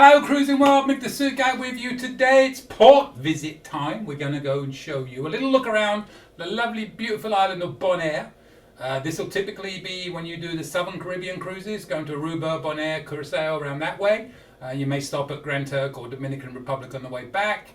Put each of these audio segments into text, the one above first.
Hello Cruising World, Mick the Suit Guy with you today. It's port visit time. We're going to go and show you a little look around the lovely, beautiful island of Bonaire. This will typically be when you do the Southern Caribbean cruises, going to Aruba, Bonaire, Curacao, around that way. You may stop at Grand Turk or Dominican Republic on the way back,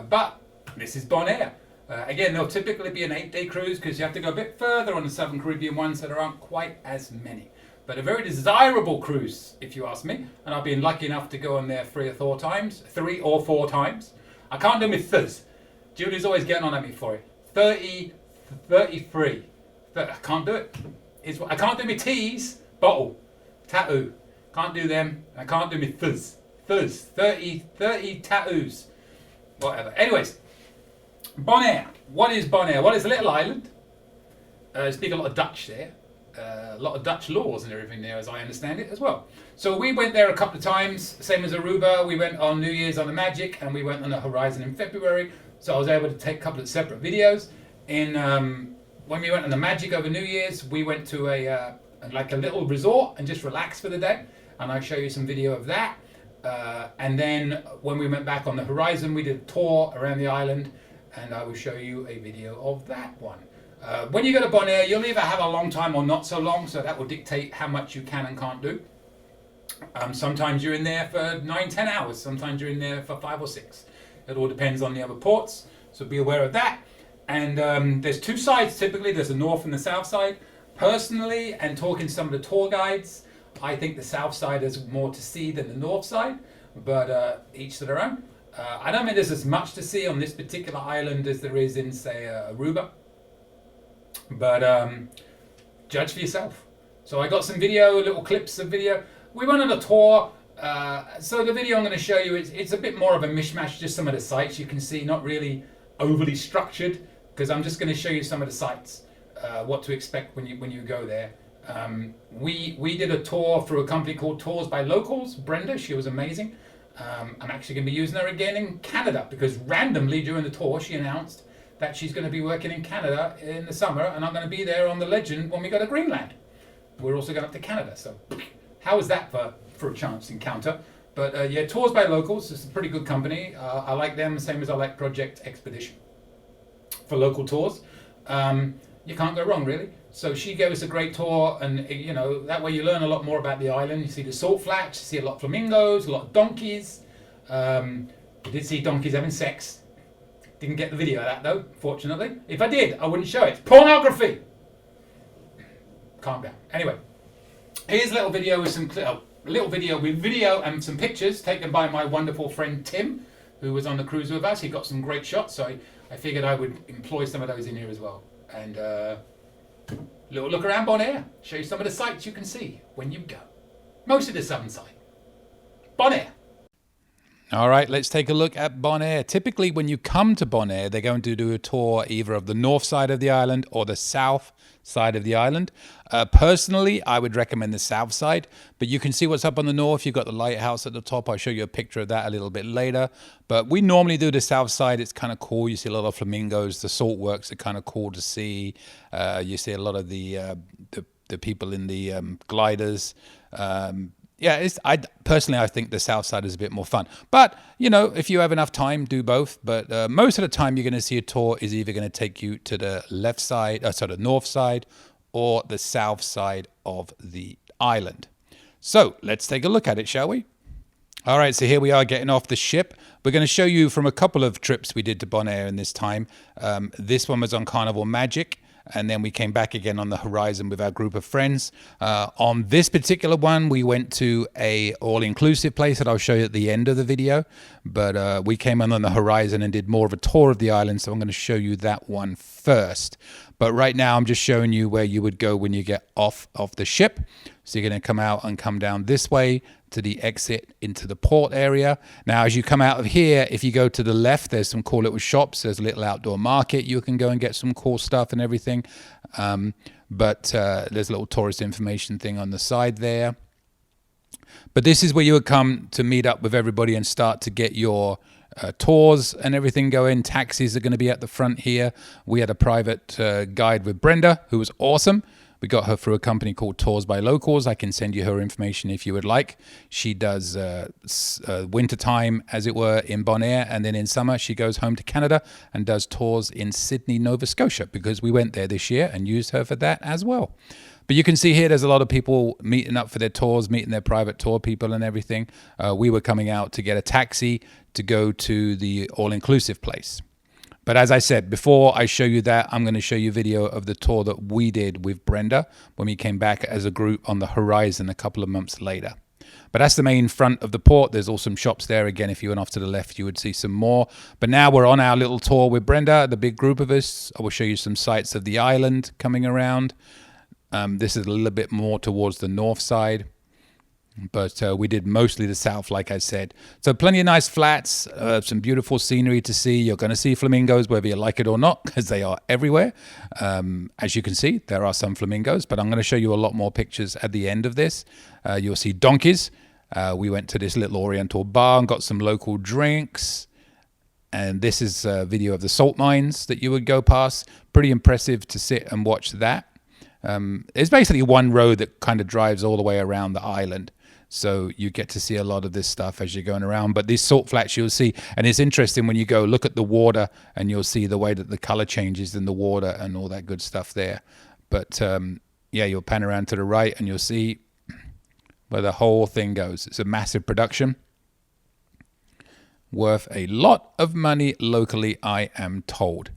but this is Bonaire. Again, there'll typically be an 8-day cruise because you have to go a bit further on the Southern Caribbean ones, so there aren't quite as many. But a very desirable cruise, if you ask me. And I've been lucky enough to go on there three or four times. I can't do my fizz. Julie's always getting on at me for it. 33. I can't do it. I can't do my teas, bottle, tattoo. Can't do them. I can't do my fizz. 30 tattoos. Whatever. Anyways, Bonaire. What is Bonaire? Well, it's a little island. They speak a lot of Dutch there. A lot of Dutch laws and everything there, as I understand it, as well. So we went there a couple of times, same as Aruba. We went on New Year's on the Magic, and we went on the Horizon in February. So I was able to take a couple of separate videos. When we went on the Magic over New Year's, we went to a little resort and just relaxed for the day. And I'll show you some video of that. And then when we went back on the Horizon, we did a tour around the island, and I will show you a video of that one. When you go to Bonaire, you'll either have a long time or not so long, so that will dictate how much you can and can't do. Sometimes you're in there for 9-10 hours, sometimes you're in there for 5 or 6. It all depends on the other ports, so be aware of that. And there's two sides typically, there's the north and the south side. Personally, and talking to some of the tour guides, I think the south side is more to see than the north side, but each to their own. I don't think there's as much to see on this particular island as there is in, say, Aruba. But judge for yourself. So I got some video, little clips of video. We went on a tour. So the video I'm going to show you, it's a bit more of a mishmash, just some of the sites you can see, not really overly structured, because I'm just going to show you some of the sites, what to expect when you go there. We did a tour through a company called Tours by Locals. Brenda, she was amazing. I'm actually going to be using her again in Canada, because randomly during the tour she announced that she's going to be working in Canada in the summer, and I'm going to be there on the Legend when we go to Greenland. We're also going up to Canada, so how is that for a chance encounter? But yeah, Tours by Locals is a pretty good company. I like them, same as I like Project Expedition for local tours. You can't go wrong, really. So she gave us a great tour, and you know, that way you learn a lot more about the island. You see the salt flats, you see a lot of flamingos, a lot of donkeys. We did see donkeys having sex. Didn't get the video of that though, fortunately. If I did, I wouldn't show it. Pornography! Calm down. Anyway, here's a little video with video and some pictures taken by my wonderful friend Tim, who was on the cruise with us. He got some great shots, so I figured I would employ some of those in here as well. And little look around Bonaire. Show you some of the sights you can see when you go. Most of the southern side. Bonaire. All right, let's take a look at Bonaire. Typically, when you come to Bonaire, they're going to do a tour either of the north side of the island or the south side of the island. Personally, I would recommend the south side, but you can see what's up on the north. You've got the lighthouse at the top. I'll show you a picture of that a little bit later. But we normally do the south side. It's kind of cool. You see a lot of flamingos. The salt works are kind of cool to see. You see a lot of the people in the gliders. Yeah, I personally think the south side is a bit more fun. But, you know, if you have enough time, do both. But most of the time you're going to see a tour is either going to take you to the left side, the north side, or the south side of the island. So let's take a look at it, shall we? All right, so here we are getting off the ship. We're going to show you from a couple of trips we did to Bonaire in this time. This one was on Carnival Magic. And then we came back again on the Horizon with our group of friends. On this particular one, we went to a all-inclusive place that I'll show you at the end of the video. But we came on the Horizon and did more of a tour of the island, so I'm going to show you that one first. But right now, I'm just showing you where you would go when you get off of the ship. So you're going to come out and come down this way to the exit into the port area. Now, as you come out of here, if you go to the left, there's some cool little shops. There's a little outdoor market. You can go and get some cool stuff and everything. But there's a little tourist information thing on the side there. But this is where you would come to meet up with everybody and start to get your tours and everything going. Taxis are going to be at the front here. We had a private guide with Brenda, who was awesome. We got her through a company called Tours by Locals. I can send you her information if you would like. She does winter time, as it were, in Bonaire, and then in summer she goes home to Canada and does tours in Sydney, Nova Scotia, because we went there this year and used her for that as well. But you can see here there's a lot of people meeting up for their tours, meeting their private tour people and everything. We were coming out to get a taxi to go to the all-inclusive place. But as I said, before I show you that, I'm going to show you a video of the tour that we did with Brenda when we came back as a group on the Horizon a couple of months later. But that's the main front of the port. There's all some shops there. Again, if you went off to the left, you would see some more. But now we're on our little tour with Brenda, the big group of us. I will show you some sights of the island coming around. This is a little bit more towards the north side. But we did mostly the south, like I said. So plenty of nice flats, some beautiful scenery to see. You're going to see flamingos, whether you like it or not, because they are everywhere. As you can see, there are some flamingos, but I'm going to show you a lot more pictures at the end of this. You'll see donkeys. We went to this little Oriental bar and got some local drinks. And this is a video of the salt mines that you would go past. Pretty impressive to sit and watch that. It's basically one road that kind of drives all the way around the island. So you get to see a lot of this stuff as you're going around. But these salt flats you'll see, and it's interesting when you go look at the water and you'll see the way that the color changes in the water and all that good stuff there. But yeah, you'll pan around to the right and you'll see where the whole thing goes. It's a massive production. Worth a lot of money locally, I am told.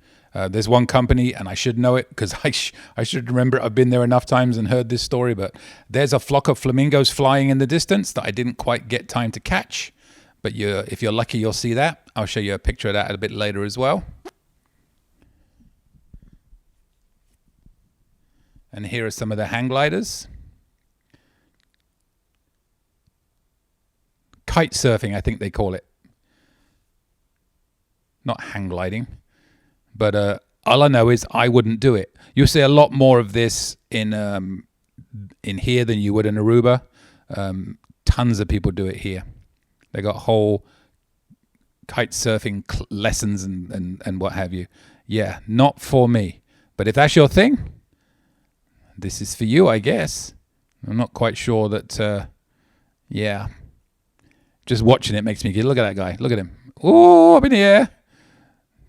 There's one company, and I should know it because I should remember it. I've been there enough times and heard this story, but there's a flock of flamingos flying in the distance that I didn't quite get time to catch. But if you're lucky, you'll see that. I'll show you a picture of that a bit later as well. And here are some of the hang gliders. Kite surfing, I think they call it. Not hang gliding. But all I know is I wouldn't do it. You'll see a lot more of this in here than you would in Aruba. Tons of people do it here. They got whole kite surfing lessons and what have you. Yeah, not for me. But if that's your thing, this is for you, I guess. I'm not quite sure that, yeah. Just watching it makes me giddy. Look at that guy. Look at him. Oh, up in the air.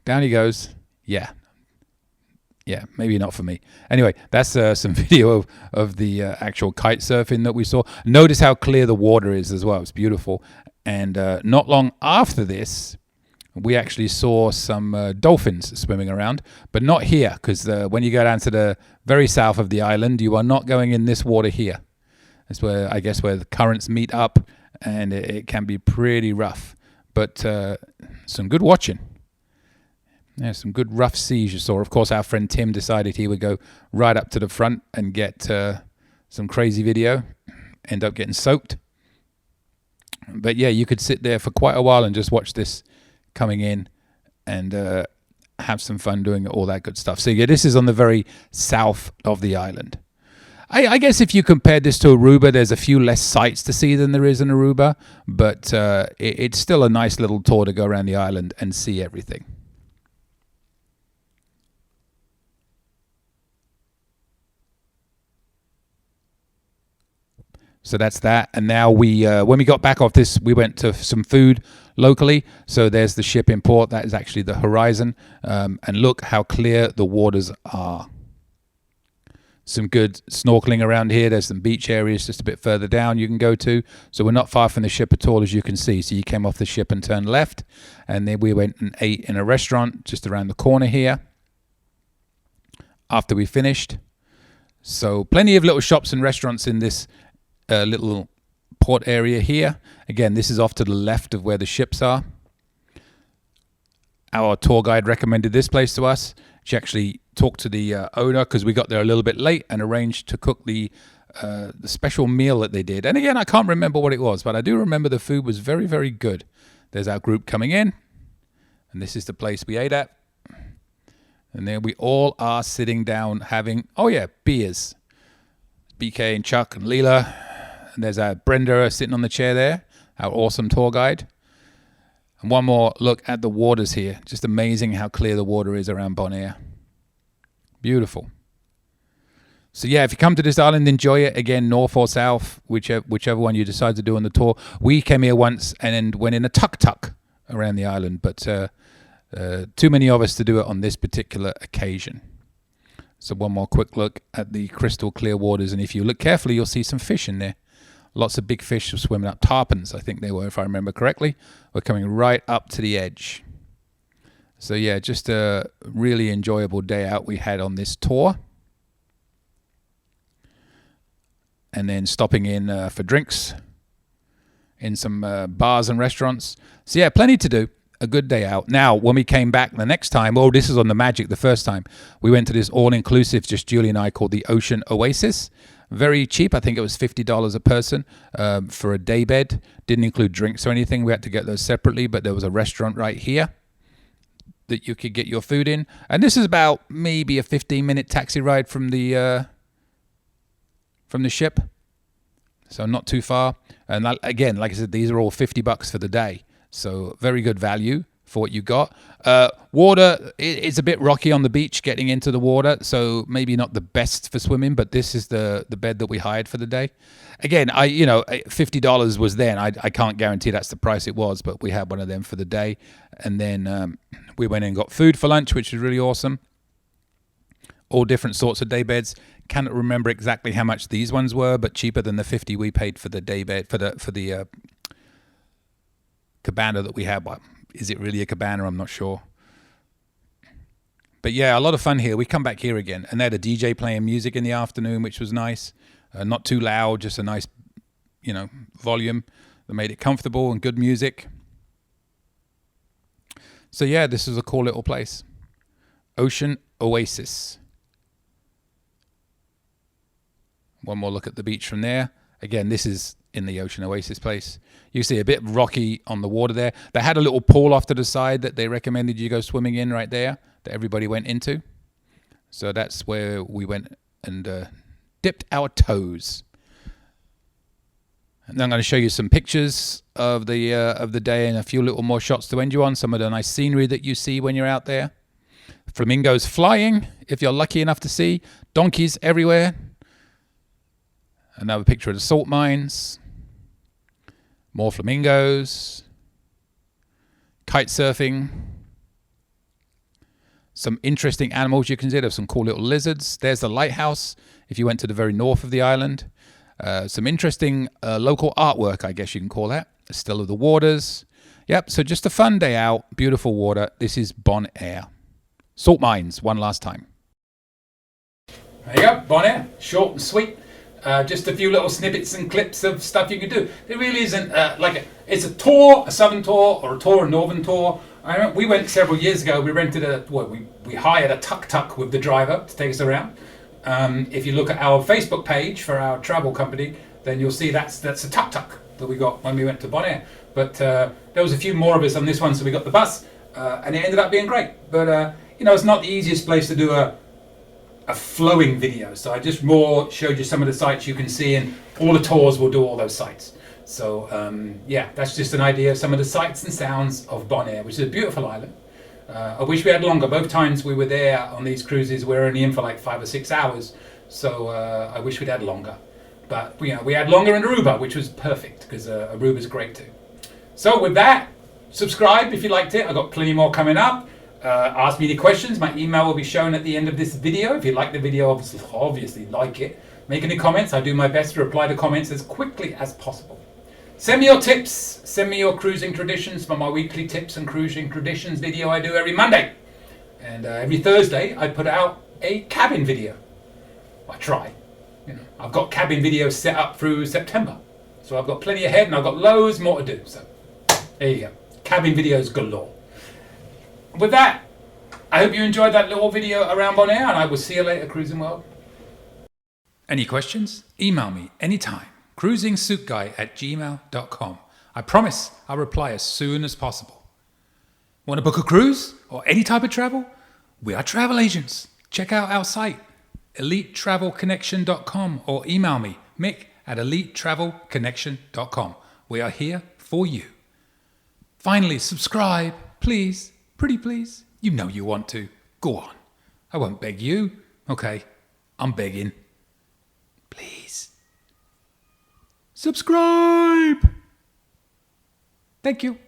Down he goes. Yeah, maybe not for me. Anyway, that's some video of the actual kite surfing that we saw. Notice how clear the water is as well. It's beautiful. And not long after this, we actually saw some dolphins swimming around, but not here, because when you go down to the very south of the island, you are not going in this water here. That's where, I guess, where the currents meet up, and it can be pretty rough. But some good watching. Yeah, some good rough seas you saw. Of course, our friend Tim decided he would go right up to the front and get some crazy video. End up getting soaked. But yeah, you could sit there for quite a while and just watch this coming in and have some fun doing all that good stuff. So yeah, this is on the very south of the island. I guess if you compare this to Aruba, there's a few less sights to see than there is in Aruba. But it's still a nice little tour to go around the island and see everything. So that's that. And now when we got back off this, we went to some food locally. So there's the ship in port. That is actually the Horizon. And look how clear the waters are. Some good snorkeling around here. There's some beach areas just a bit further down you can go to. So we're not far from the ship at all, as you can see. So you came off the ship and turned left. And then we went and ate in a restaurant just around the corner here after we finished. So plenty of little shops and restaurants in this little port area here. Again, this is off to the left of where the ships are. Our tour guide recommended this place to us. She actually talked to the owner because we got there a little bit late and arranged to cook the special meal that they did. And again, I can't remember what it was, but I do remember the food was very, very good. There's our group coming in, and this is the place we ate at. And there we all are sitting down having, oh yeah, beers. BK and Chuck and Leela. And there's our Brenda sitting on the chair there, our awesome tour guide. And one more look at the waters here. Just amazing how clear the water is around Bonaire. Beautiful. So yeah, if you come to this island, enjoy it. Again, north or south, whichever one you decide to do on the tour. We came here once and then went in a tuk-tuk around the island, but too many of us to do it on this particular occasion. So one more quick look at the crystal clear waters, and if you look carefully, you'll see some fish in there. Lots of big fish were swimming up. Tarpons, I think they were, if I remember correctly, were coming right up to the edge. So yeah, just a really enjoyable day out we had on this tour. And then stopping in for drinks in some bars and restaurants. So yeah, plenty to do. A good day out. Now, when we came back the next time, this is on the Magic the first time, we went to this all-inclusive, just Julie and I, called the Ocean Oasis. Very cheap. I think it was $50 a person for a day bed. Didn't include drinks or anything. We had to get those separately, but there was a restaurant right here that you could get your food in. And this is about maybe a 15-minute taxi ride from the ship, so not too far. And again, like I said, these are all $50 for the day, so very good value for what you got. Water, it's a bit rocky on the beach getting into the water, so maybe not the best for swimming, but this is the bed that we hired for the day. Again, $50 was then. I can't guarantee that's the price it was, but we had one of them for the day. And then we went and got food for lunch, which was really awesome. All different sorts of day beds. Cannot remember exactly how much these ones were, but cheaper than the $50 we paid for the day bed for the cabana that we had. Well, is it really a cabana? I'm not sure. But yeah, a lot of fun here. We come back here again, and they had a DJ playing music in the afternoon, which was nice. Not too loud, just a nice, volume that made it comfortable and good music. So yeah, this is a cool little place. Ocean Oasis. One more look at the beach from there. Again, this is in the Ocean Oasis place. You see a bit rocky on the water there. They had a little pool off to the side that they recommended you go swimming in right there, that everybody went into. So that's where we went and dipped our toes. And then I'm going to show you some pictures of the day and a few little more shots to end you on. Some of the nice scenery that you see when you're out there. Flamingos flying, if you're lucky enough to see. Donkeys everywhere. Another picture of the salt mines. More flamingos. Kite surfing. Some interesting animals you can see. There's some cool little lizards. There's the lighthouse if you went to the very north of the island. Some interesting local artwork, I guess you can call that. Still of the waters. Yep, so just a fun day out. Beautiful water. This is Bonaire. Salt mines, one last time. There you go, Bonaire. Short and sweet. Just a few little snippets and clips of stuff you can do. It really isn't it's a tour, a southern tour, or a tour, a northern tour. I remember we went several years ago. We rented we hired a tuk-tuk with the driver to take us around. If you look at our Facebook page for our travel company, then you'll see that's a tuk-tuk that we got when we went to Bonaire. But there was a few more of us on this one, so we got the bus, and it ended up being great. But it's not the easiest place to do a flowing video, so I just more showed you some of the sites you can see, and all the tours will do all those sites. So that's just an idea of some of the sights and sounds of Bonaire, which is a beautiful island. I wish we had longer. Both times we were there on these cruises, we were only in for like 5 or 6 hours, so I wish we'd had longer. But we had longer in Aruba, which was perfect, because Aruba's great too. So with that, subscribe if you liked it. I've got plenty more coming up. Ask me any questions. My email will be shown at the end of this video. If you like the video, obviously like it. Make any comments. I do my best to reply to comments as quickly as possible. Send me your tips. Send me your cruising traditions for my weekly tips and cruising traditions video I do every Monday. And every Thursday I put out a cabin video. I try. I've got cabin videos set up through September. So I've got plenty ahead and I've got loads more to do. So there you go. Cabin videos galore. With that, I hope you enjoyed that little video around Bonaire, and I will see you later, Cruising World. Any questions? Email me anytime. cruisingsuitguy@gmail.com. I promise I'll reply as soon as possible. Want to book a cruise or any type of travel? We are travel agents. Check out our site, elitetravelconnection.com, or email me, Mick, at elitetravelconnection.com. We are here for you. Finally, subscribe, please. Pretty please. You know you want to. Go on. I won't beg you. Okay, I'm begging. subscribe. Thank you.